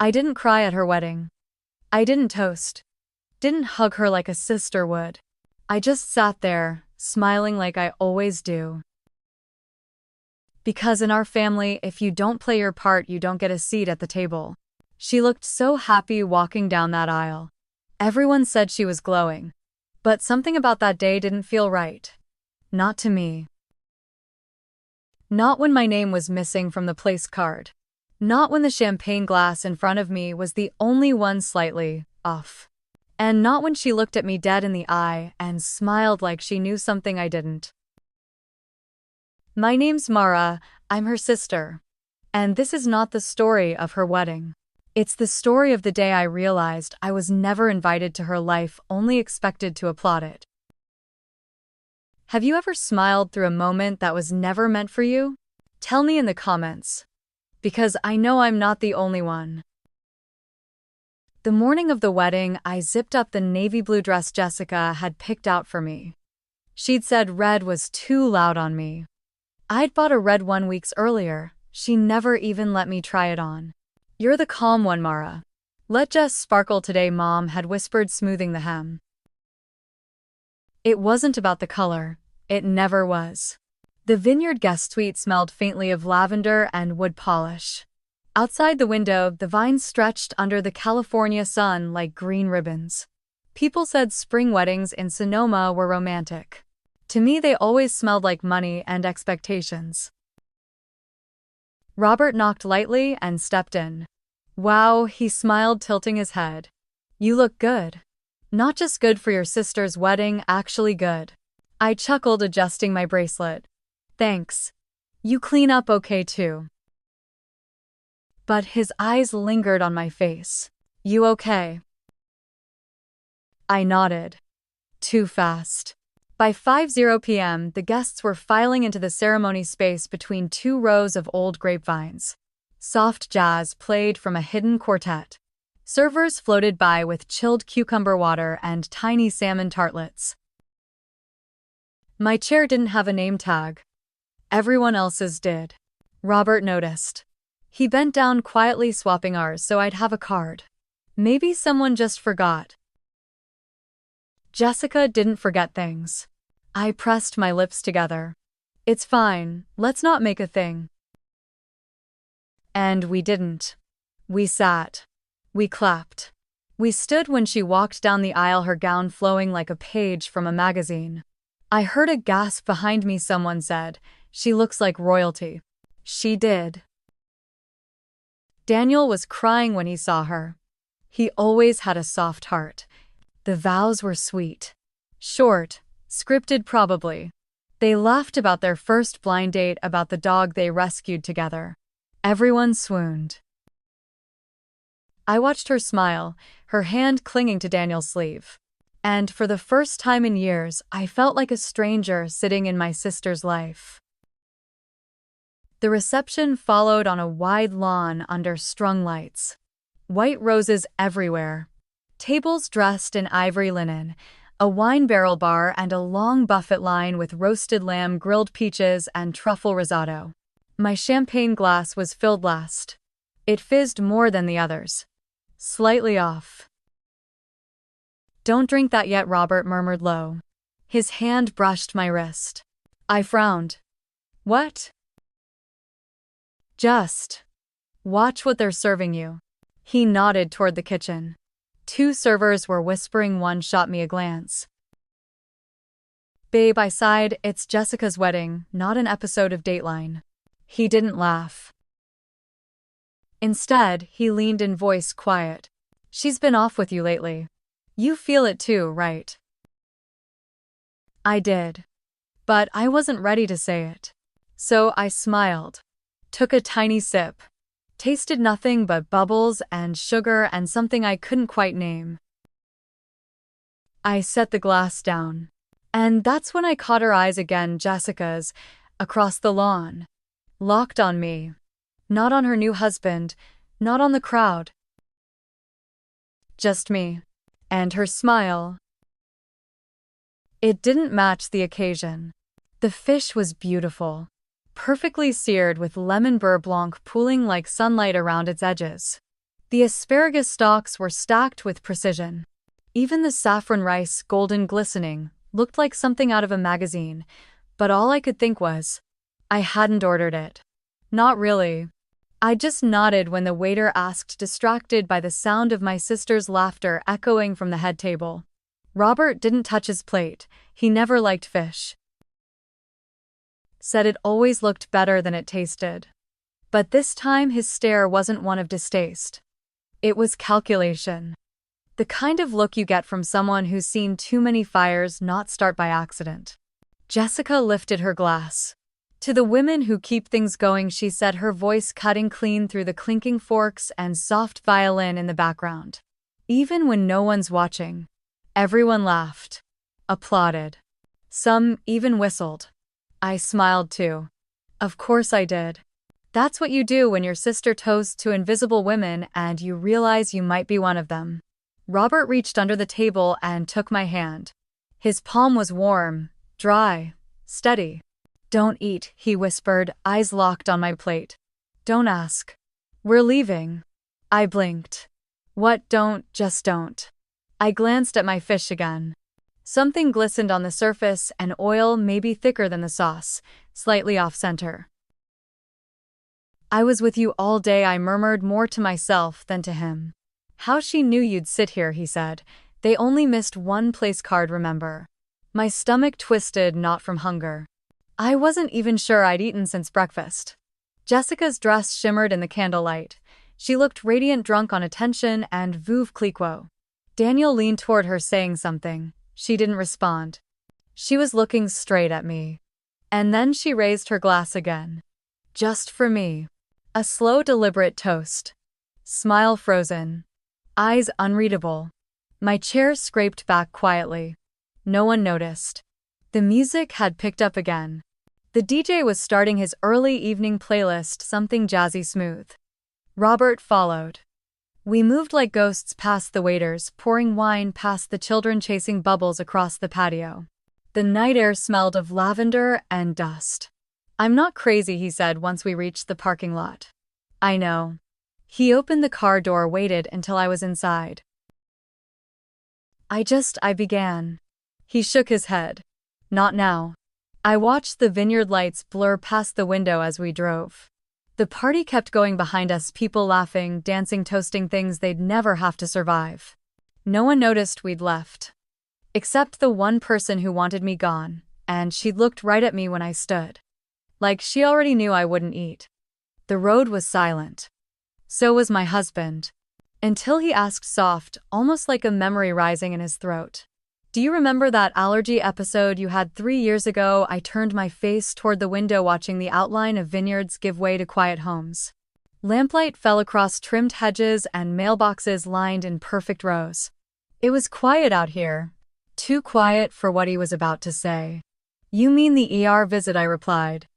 I didn't cry at her wedding. I didn't toast. Didn't hug her like a sister would. I just sat there, smiling like I always do. Because in our family, if you don't play your part, you don't get a seat at the table. She looked so happy walking down that aisle. Everyone said she was glowing. But something about that day didn't feel right. Not to me. Not when my name was missing from the place card. Not when the champagne glass in front of me was the only one slightly off. And not when she looked at me dead in the eye and smiled like she knew something I didn't. My name's Mara, I'm her sister. And this is not the story of her wedding. It's the story of the day I realized I was never invited to her life, only expected to applaud it. Have you ever smiled through a moment that was never meant for you? Tell me in the comments. Because I know I'm not the only one. The morning of the wedding, I zipped up the navy blue dress Jessica had picked out for me. She'd said red was too loud on me. I'd bought a red one weeks earlier. She never even let me try it on. You're the calm one, Mara. Let Jess sparkle today, Mom had whispered, smoothing the hem. It wasn't about the color. It never was. The Vineyard guest suite smelled faintly of lavender and wood polish. Outside the window, the vines stretched under the California sun like green ribbons. People said spring weddings in Sonoma were romantic. To me, they always smelled like money and expectations. Robert knocked lightly and stepped in. Wow, he smiled, tilting his head. You look good. Not just good for your sister's wedding, actually good. I chuckled, adjusting my bracelet. Thanks. You clean up okay too. But his eyes lingered on my face. You okay? I nodded. Too fast. By 5:00 p.m., the guests were filing into the ceremony space between two rows of old grapevines. Soft jazz played from a hidden quartet. Servers floated by with chilled cucumber water and tiny salmon tartlets. My chair didn't have a name tag. Everyone else's did. Robert noticed. He bent down quietly, swapping ours so I'd have a card. Maybe someone just forgot. Jessica didn't forget things. I pressed my lips together. It's fine, let's not make a thing. And we didn't. We sat. We clapped. We stood when she walked down the aisle, her gown flowing like a page from a magazine. I heard a gasp behind me. Someone said, "She looks like royalty." She did. Daniel was crying when he saw her. He always had a soft heart. The vows were sweet. Short, scripted probably. They laughed about their first blind date, about the dog they rescued together. Everyone swooned. I watched her smile, her hand clinging to Daniel's sleeve. And for the first time in years, I felt like a stranger sitting in my sister's life. The reception followed on a wide lawn under strung lights. White roses everywhere. Tables dressed in ivory linen, a wine barrel bar, and a long buffet line with roasted lamb, grilled peaches, and truffle risotto. My champagne glass was filled last. It fizzed more than the others. Slightly off. Don't drink that yet, Robert murmured low. His hand brushed my wrist. I frowned. What? Just watch what they're serving you. He nodded toward the kitchen. Two servers were whispering, one shot me a glance. Babe, I sighed, it's Jessica's wedding, not an episode of Dateline. He didn't laugh. Instead, he leaned in, voice quiet. She's been off with you lately. You feel it too, right? I did. But I wasn't ready to say it. So I smiled. Took a tiny sip. Tasted nothing but bubbles and sugar and something I couldn't quite name. I set the glass down. And that's when I caught her eyes again, Jessica's, across the lawn. Locked on me. Not on her new husband, not on the crowd. Just me. And her smile. It didn't match the occasion. The fish was beautiful. Perfectly seared with lemon beurre blanc pooling like sunlight around its edges. The asparagus stalks were stacked with precision. Even the saffron rice, golden glistening, looked like something out of a magazine, but all I could think was, I hadn't ordered it. Not really. I just nodded when the waiter asked, distracted by the sound of my sister's laughter echoing from the head table. Robert didn't touch his plate. He never liked fish. Said it always looked better than it tasted. But this time his stare wasn't one of distaste. It was calculation. The kind of look you get from someone who's seen too many fires not start by accident. Jessica lifted her glass. To the women who keep things going, she said, her voice cutting clean through the clinking forks and soft violin in the background. Even when no one's watching. Everyone laughed. Applauded. Some even whistled. I smiled too. Of course I did. That's what you do when your sister toasts to invisible women and you realize you might be one of them. Robert reached under the table and took my hand. His palm was warm, dry, steady. Don't eat, he whispered, eyes locked on my plate. Don't ask. We're leaving. I blinked. What? Don't, just don't. I glanced at my fish again. Something glistened on the surface, an oil maybe thicker than the sauce, slightly off-center. I was with you all day, I murmured, more to myself than to him. How she knew you'd sit here, he said. They only missed one place card, remember? My stomach twisted, not from hunger. I wasn't even sure I'd eaten since breakfast. Jessica's dress shimmered in the candlelight. She looked radiant, drunk on attention and veuve clicquot. Daniel leaned toward her, saying something. She didn't respond. She was looking straight at me. And then she raised her glass again. Just for me. A slow, deliberate toast. Smile frozen. Eyes unreadable. My chair scraped back quietly. No one noticed. The music had picked up again. The DJ was starting his early evening playlist, something jazzy smooth. Robert followed. We moved like ghosts past the waiters, pouring wine past the children, chasing bubbles across the patio. The night air smelled of lavender and dust. I'm not crazy, he said once we reached the parking lot. I know. He opened the car door, waited until I was inside. I began. He shook his head. Not now. I watched the vineyard lights blur past the window as we drove. The party kept going behind us, people laughing, dancing, toasting things they'd never have to survive. No one noticed we'd left. Except the one person who wanted me gone, and she looked right at me when I stood. Like she already knew I wouldn't eat. The road was silent. So was my husband. Until he asked, soft, almost like a memory rising in his throat. Do you remember that allergy episode you had 3 years ago? I turned my face toward the window, watching the outline of vineyards give way to quiet homes. Lamplight fell across trimmed hedges and mailboxes lined in perfect rows. It was quiet out here. Too quiet for what he was about to say. You mean the ER visit, I replied.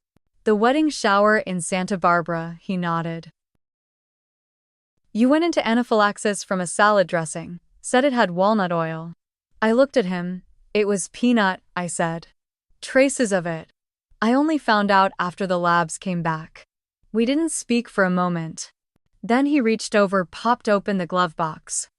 The wedding shower in Santa Barbara, he nodded. You went into anaphylaxis from a salad dressing, said it had walnut oil. I looked at him. It was peanut, I said. Traces of it. I only found out after the labs came back. We didn't speak for a moment. Then he reached over, popped open the glove box.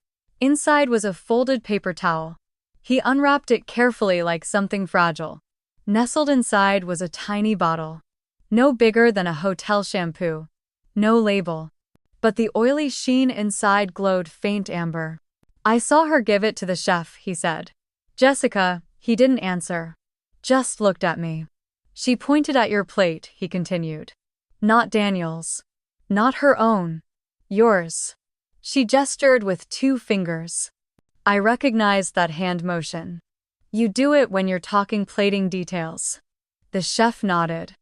Inside was a folded paper towel. He unwrapped it carefully like something fragile. Nestled inside was a tiny bottle. No bigger than a hotel shampoo. No label. But the oily sheen inside glowed faint amber. I saw her give it to the chef, he said. Jessica, he didn't answer. Just looked at me. She pointed at your plate, he continued. Not Daniel's. Not her own. Yours. She gestured with 2 fingers. I recognized that hand motion. You do it when you're talking plating details. The chef nodded.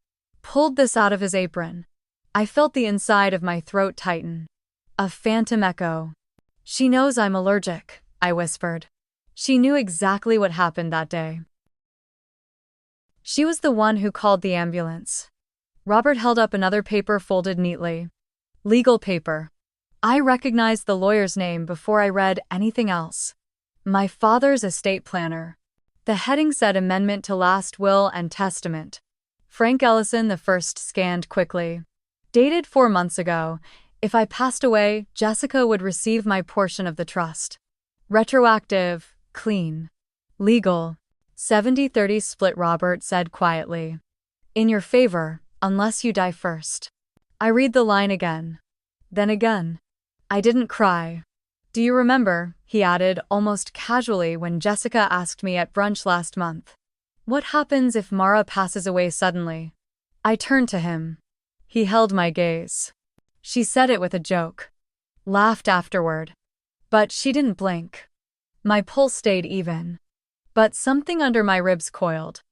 Pulled this out of his apron. I felt the inside of my throat tighten. A phantom echo. She knows I'm allergic, I whispered. She knew exactly what happened that day. She was the one who called the ambulance. Robert held up another paper folded neatly. Legal paper. I recognized the lawyer's name before I read anything else. My father's estate planner. The heading said Amendment to Last Will and Testament. Frank Ellison the first scanned quickly. Dated 4 months ago. If I passed away, Jessica would receive my portion of the trust. Retroactive, clean. Legal. 70-30 split, Robert said quietly. In your favor, unless you die first. I read the line again. Then again. I didn't cry. Do you remember, he added almost casually when Jessica asked me at brunch last month. What happens if Mara passes away suddenly? I turned to him. He held my gaze. She said it with a joke. Laughed afterward. But she didn't blink. My pulse stayed even. But something under my ribs coiled.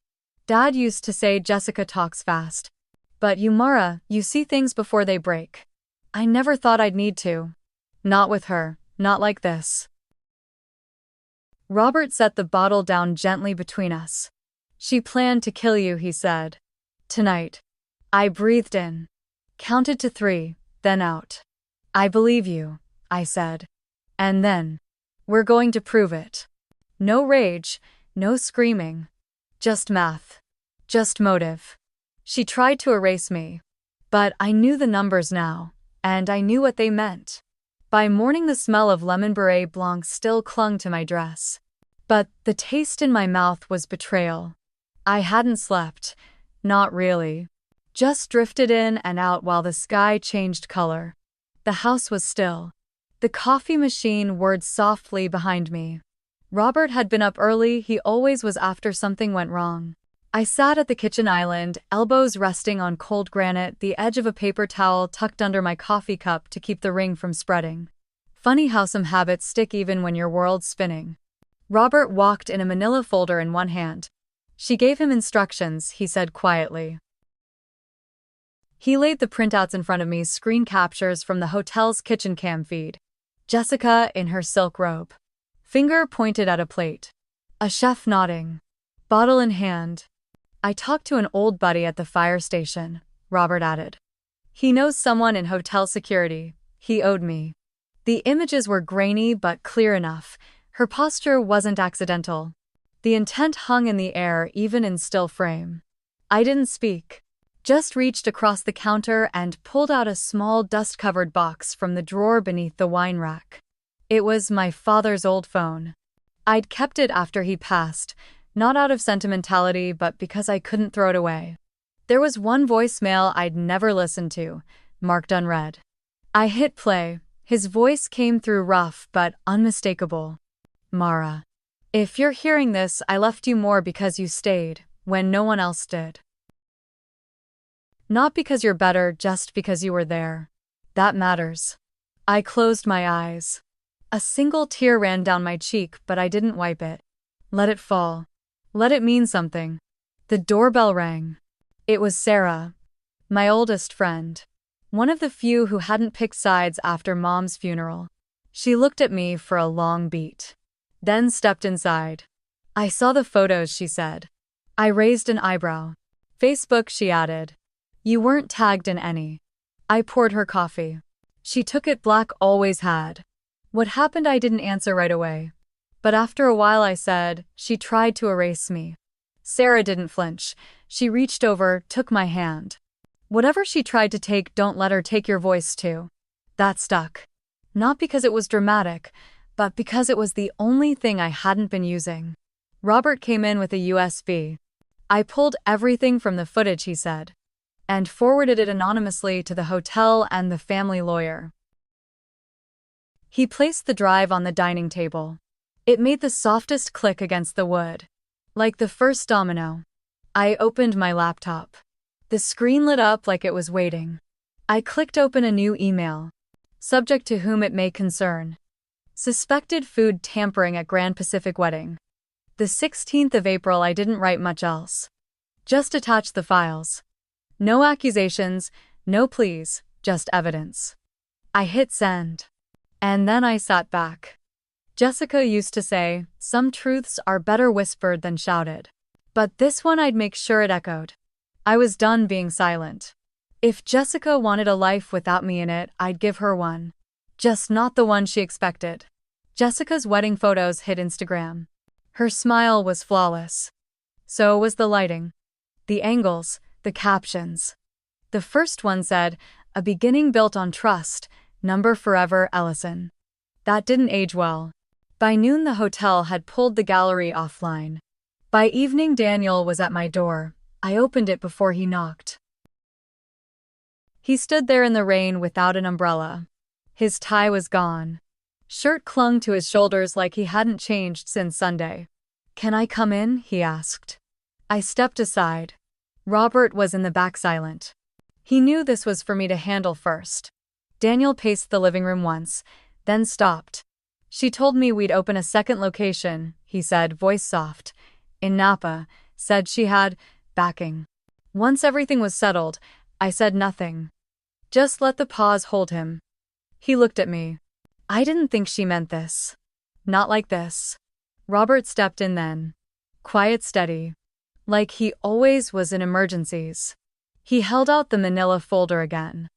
Dad used to say Jessica talks fast. But you, Mara, you see things before they break. I never thought I'd need to. Not with her, not like this. Robert set the bottle down gently between us. She planned to kill you, he said. Tonight. I breathed in. Counted to 3, then out. I believe you, I said. And then. We're going to prove it. No rage, no screaming. Just math. Just motive. She tried to erase me. But I knew the numbers now, and I knew what they meant. By morning the smell of lemon beret blanc still clung to my dress. But the taste in my mouth was betrayal. I hadn't slept. Not really. Just drifted in and out while the sky changed color. The house was still. The coffee machine whirred softly behind me. Robert had been up early, he always was after something went wrong. I sat at the kitchen island, elbows resting on cold granite, the edge of a paper towel tucked under my coffee cup to keep the ring from spreading. Funny how some habits stick even when your world's spinning. Robert walked in a manila folder in one hand. She gave him instructions, he said quietly. He laid the printouts in front of me, screen captures from the hotel's kitchen cam feed. Jessica in her silk robe. Finger pointed at a plate. A chef nodding. Bottle in hand. I talked to an old buddy at the fire station, Robert added. He knows someone in hotel security. He owed me. The images were grainy but clear enough. Her posture wasn't accidental. The intent hung in the air even in still frame. I didn't speak. Just reached across the counter and pulled out a small dust-covered box from the drawer beneath the wine rack. It was my father's old phone. I'd kept it after he passed, not out of sentimentality but because I couldn't throw it away. There was one voicemail I'd never listened to, marked unread. I hit play. His voice came through rough but unmistakable. Mara. If you're hearing this, I left you more because you stayed, when no one else did. Not because you're better, just because you were there. That matters. I closed my eyes. A single tear ran down my cheek, but I didn't wipe it. Let it fall. Let it mean something. The doorbell rang. It was Sarah, my oldest friend. One of the few who hadn't picked sides after Mom's funeral. She looked at me for a long beat. Then stepped inside. I saw the photos, she said. I raised an eyebrow. Facebook, she added. You weren't tagged in any. I poured her coffee. She took it, black always had. What happened? I didn't answer right away. But after a while I said, she tried to erase me. Sarah didn't flinch. She reached over, took my hand. Whatever she tried to take, don't let her take your voice too. That stuck. Not because it was dramatic, but because it was the only thing I hadn't been using. Robert came in with a USB. I pulled everything from the footage, he said, and forwarded it anonymously to the hotel and the family lawyer. He placed the drive on the dining table. It made the softest click against the wood. Like the first domino. I opened my laptop. The screen lit up like it was waiting. I clicked open a new email. Subject: to whom it may concern. Suspected food tampering at Grand Pacific wedding. The 16th of April. I didn't write much else. Just attached the files. No accusations, no pleas, just evidence. I hit send. And then I sat back. Jessica used to say, some truths are better whispered than shouted. But this one I'd make sure it echoed. I was done being silent. If Jessica wanted a life without me in it, I'd give her one. Just not the one she expected. Jessica's wedding photos hit Instagram. Her smile was flawless. So was the lighting. The angles, the captions. The first one said, a beginning built on trust, Number forever, Ellison. That didn't age well. By noon, the hotel had pulled the gallery offline. By evening, Daniel was at my door. I opened it before he knocked. He stood there in the rain without an umbrella. His tie was gone. Shirt clung to his shoulders like he hadn't changed since Sunday. "Can I come in?" he asked. I stepped aside. Robert was in the back, silent. He knew this was for me to handle first. Daniel paced the living room once, then stopped. "She told me we'd open a second location," he said, voice soft. "In Napa," said she had backing. Once everything was settled, I said nothing. Just let the pause hold him. He looked at me. I didn't think she meant this. Not like this. Robert stepped in then. Quiet, steady. Like he always was in emergencies. He held out the manila folder again.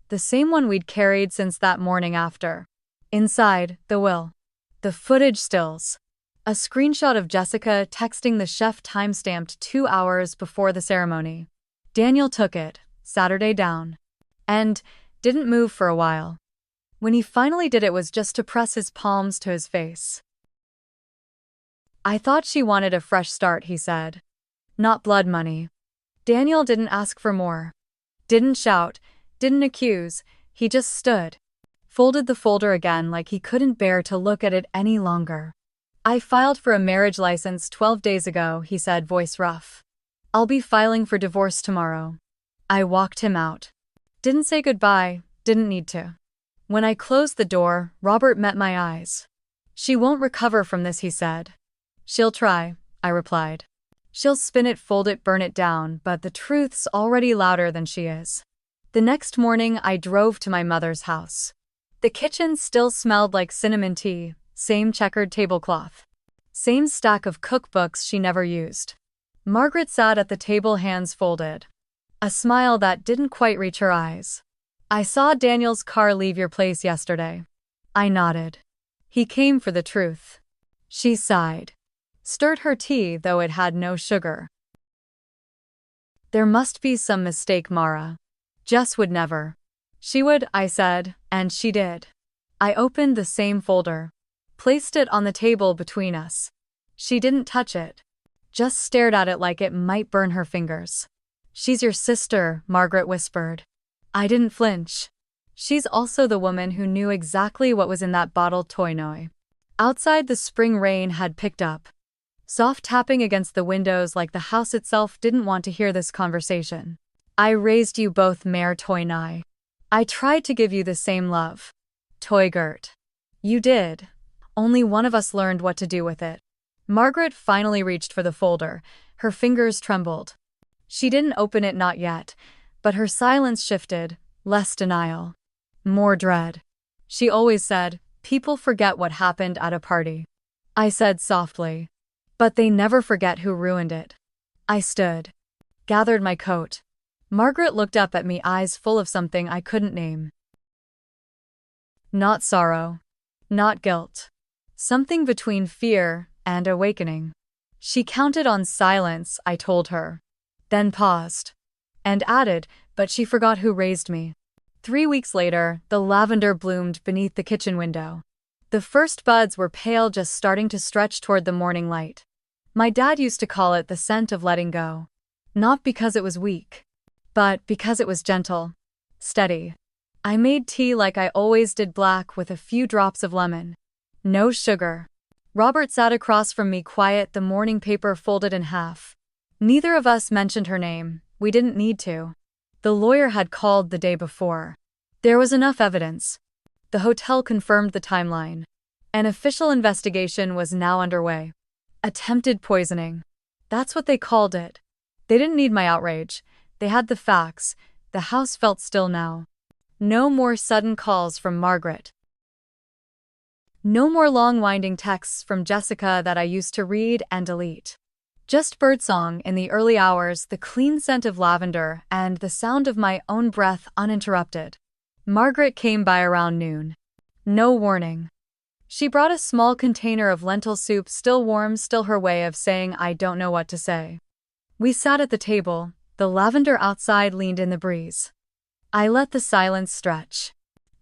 The same one we'd carried since that morning after. Inside, the will. The footage stills. A screenshot of Jessica texting the chef, timestamped 2 hours before the ceremony. Daniel took it, Saturday down. And didn't move for a while. When he finally did, it was just to press his palms to his face. "I thought she wanted a fresh start," he said. "Not blood money." Daniel didn't ask for more. Didn't shout, didn't accuse, he just stood. Folded the folder again like he couldn't bear to look at it any longer. "I filed for a marriage license 12 days ago," he said, voice rough. "I'll be filing for divorce tomorrow." I walked him out. Didn't say goodbye, didn't need to. When I closed the door, Robert met my eyes. "She won't recover from this," he said. "She'll try," I replied. "She'll spin it, fold it, burn it down, but the truth's already louder than she is." The next morning, I drove to my mother's house. The kitchen still smelled like cinnamon tea, same checkered tablecloth. Same stack of cookbooks she never used. Margaret sat at the table, hands folded. A smile that didn't quite reach her eyes. "I saw Daniel's car leave your place yesterday." I nodded. "He came for the truth." She sighed. Stirred her tea, though it had no sugar. "There must be some mistake, Mara. Jess would never." "She would," I said, and she did. I opened the same folder. Placed it on the table between us. She didn't touch it. Just stared at it like it might burn her fingers. "She's your sister," Margaret whispered. I didn't flinch. "She's also the woman who knew exactly what was in that bottled toy." Outside, the spring rain had picked up. Soft tapping against the windows like the house itself didn't want to hear this conversation. "I raised you both, Mare Toynai. I tried to give you the same love. Toygert. You did. Only one of us learned what to do with it." Margaret finally reached for the folder. Her fingers trembled. She didn't open it, not yet, but her silence shifted, less denial. More dread. She always said, "People forget what happened at a party." I said softly. "But they never forget who ruined it." I stood. Gathered my coat. Margaret looked up at me, eyes full of something I couldn't name. Not sorrow. Not guilt. Something between fear and awakening. She counted on silence, I told her. Then paused. And added, "But she forgot who raised me." 3 weeks later, the lavender bloomed beneath the kitchen window. The first buds were pale, just starting to stretch toward the morning light. My dad used to call it the scent of letting go. Not because it was weak, but because it was gentle, steady. I made tea like I always did, black with a few drops of lemon. No sugar. Robert sat across from me, quiet, the morning paper folded in half. Neither of us mentioned her name. We didn't need to. The lawyer had called the day before. There was enough evidence. The hotel confirmed the timeline. An official investigation was now underway. Attempted poisoning. That's what they called it. They didn't need my outrage. They had the facts. The house felt still now. No more sudden calls from Margaret. No more long winding texts from Jessica that I used to read and delete. Just birdsong in the early hours, the clean scent of lavender, and the sound of my own breath uninterrupted. Margaret came by around noon. No warning. She brought a small container of lentil soup, still warm, still her way of saying I don't know what to say. We sat at the table, the lavender outside leaned in the breeze. I let the silence stretch.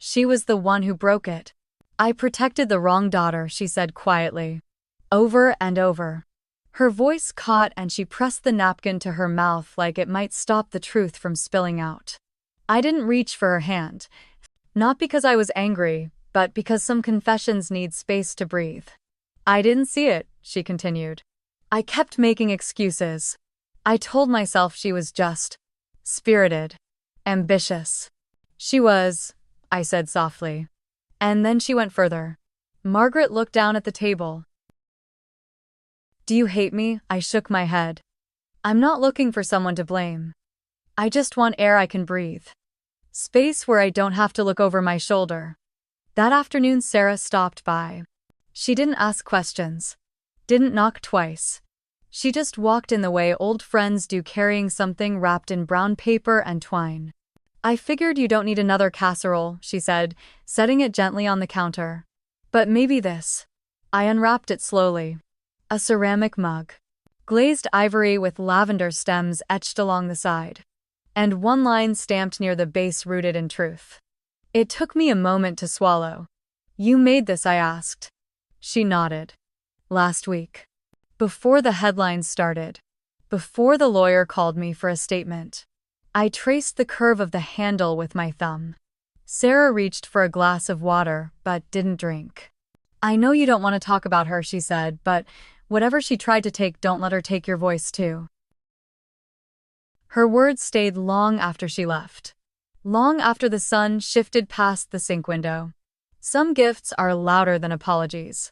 She was the one who broke it. I protected the wrong daughter, she said quietly. Over and over. Her voice caught and she pressed the napkin to her mouth like it might stop the truth from spilling out. I didn't reach for her hand. Not because I was angry, but because some confessions need space to breathe. I didn't see it, she continued. I kept making excuses. I told myself she was just spirited, ambitious. She was, I said softly. And then she went further. Margaret looked down at the table. Do you hate me? I shook my head. I'm not looking for someone to blame. I just want air I can breathe. Space where I don't have to look over my shoulder. That afternoon Sarah stopped by. She didn't ask questions. Didn't knock twice. She just walked in the way old friends do, carrying something wrapped in brown paper and twine. I figured you don't need another casserole, she said, setting it gently on the counter. But maybe this. I unwrapped it slowly. A ceramic mug. Glazed ivory with lavender stems etched along the side. And one line stamped near the base, rooted in truth. It took me a moment to swallow. You made this? I asked. She nodded. Last week. Before the headlines started. Before the lawyer called me for a statement. I traced the curve of the handle with my thumb. Sarah reached for a glass of water, but didn't drink. I know you don't want to talk about her, she said, but whatever she tried to take, don't let her take your voice too. Her words stayed long after she left. Long after the sun shifted past the sink window. Some gifts are louder than apologies.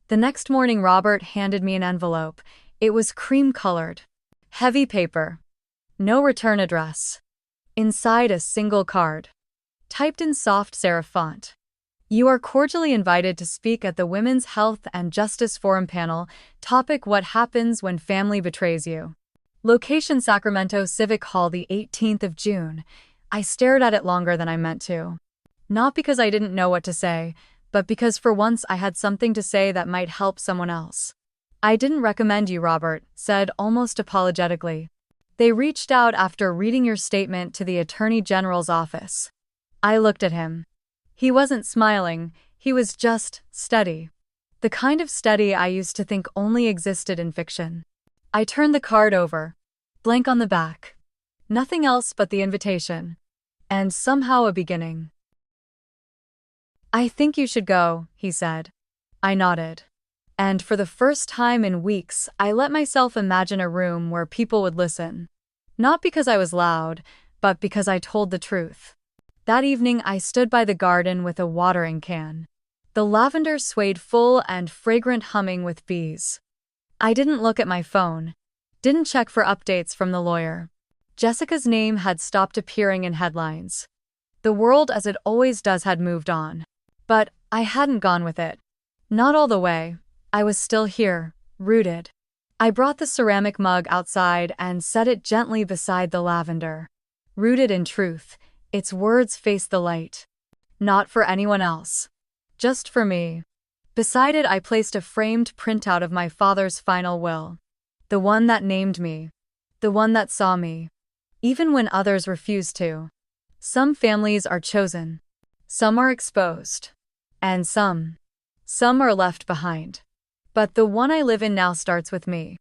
The next morning Robert handed me an envelope. It was cream-colored. Heavy paper. No return address. Inside a single card. Typed in soft serif font. You are cordially invited to speak at the Women's Health and Justice Forum panel. Topic: What happens when family betrays you? Location: Sacramento Civic Hall, the 18th of June. I stared at it longer than I meant to. Not because I didn't know what to say, but because for once I had something to say that might help someone else. I didn't recommend you, Robert said almost apologetically. They reached out after reading your statement to the Attorney General's office. I looked at him. He wasn't smiling, he was just steady. The kind of steady I used to think only existed in fiction. I turned the card over. Blank on the back. Nothing else but the invitation. And somehow a beginning. I think you should go, he said. I nodded. And for the first time in weeks, I let myself imagine a room where people would listen. Not because I was loud, but because I told the truth. That evening I stood by the garden with a watering can. The lavender swayed full and fragrant, humming with bees. I didn't look at my phone. Didn't check for updates from the lawyer. Jessica's name had stopped appearing in headlines. The world, as it always does, had moved on. But I hadn't gone with it. Not all the way. I was still here, rooted. I brought the ceramic mug outside and set it gently beside the lavender. Rooted in truth, its words faced the light. Not for anyone else. Just for me. Beside it I placed a framed printout of my father's final will. The one that named me. The one that saw me. Even when others refused to. Some families are chosen. Some are exposed. And some are left behind. But the one I live in now starts with me.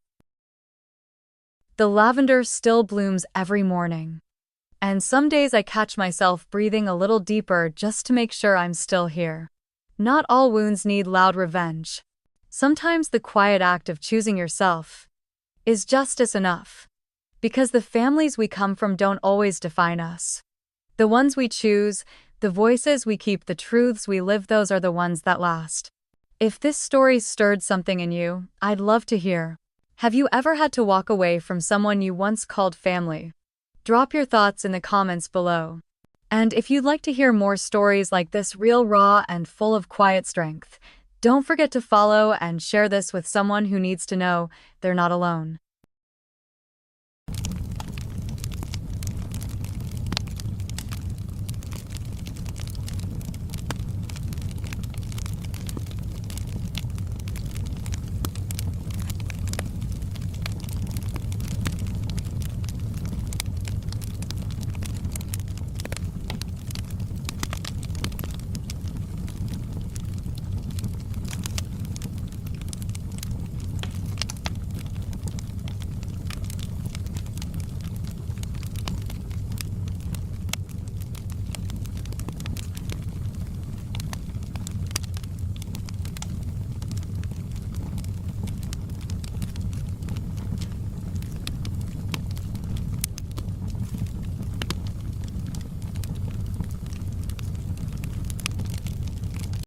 The lavender still blooms every morning. And some days I catch myself breathing a little deeper just to make sure I'm still here. Not all wounds need loud revenge. Sometimes the quiet act of choosing yourself is justice enough. Because the families we come from don't always define us. The ones we choose, the voices we keep, the truths we live, those are the ones that last. If this story stirred something in you, I'd love to hear. Have you ever had to walk away from someone you once called family? Drop your thoughts in the comments below. And if you'd like to hear more stories like this, real, raw, and full of quiet strength, don't forget to follow and share this with someone who needs to know they're not alone.